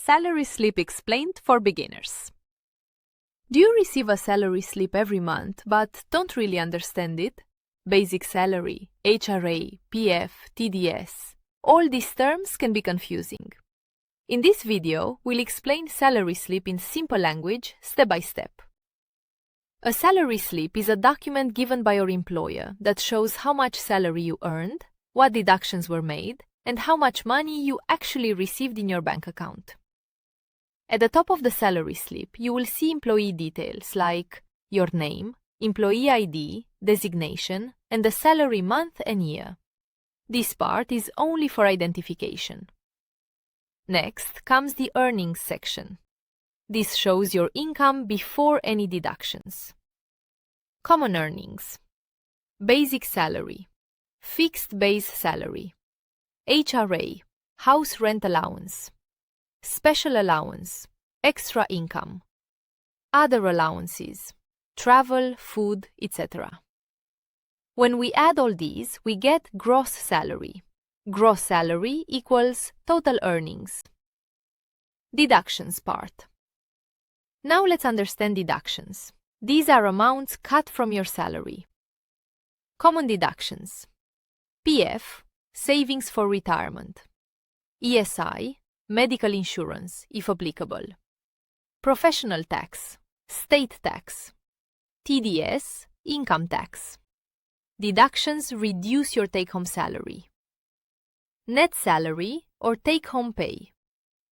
Salary slip explained for beginners. Do you receive a salary slip every month but don't really understand it? Basic salary, HRA, PF, TDS, all these terms can be confusing. In this video, we'll explain salary slip in simple language, step by step. A salary slip is a document given by your employer that shows how much salary you earned, what deductions were made, and how much money you actually received in your bank account. At the top of the salary slip, you will see employee details like your name, employee ID, designation, and the salary month and year. This part is only for identification. Next comes the earnings section. This shows your income before any deductions. Common earnings: basic salary, fixed base salary, HRA, house rent allowance, special allowance, extra income, other allowances, travel, food, etc. When we add all these, we get gross salary. Gross salary equals total earnings. Deductions part. Now let's understand deductions. These are amounts cut from your salary. Common deductions: PF, savings for retirement; ESI, medical insurance, if applicable; professional tax, state tax; TDS, income tax. Deductions reduce your take-home salary. Net salary or take-home pay.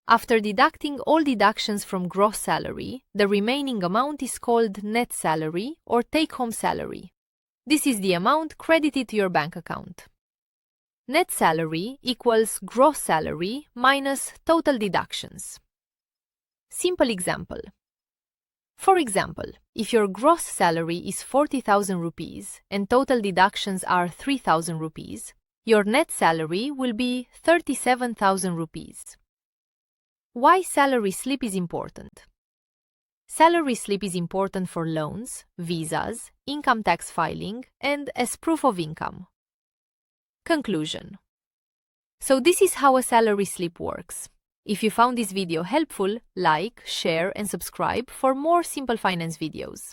After deducting all deductions from gross salary, the remaining amount is called net salary or take-home salary. This is the amount credited to your bank account. Net salary equals gross salary minus total deductions. Simple example. For example, if your gross salary is 40,000 rupees and total deductions are 3,000 rupees, your net salary will be 37,000 rupees. Why salary slip is important? Salary slip is important for loans, visas, income tax filing, and as proof of income. Conclusion. So this is how a salary slip works. If you found this video helpful, like, share, and subscribe for more simple finance videos.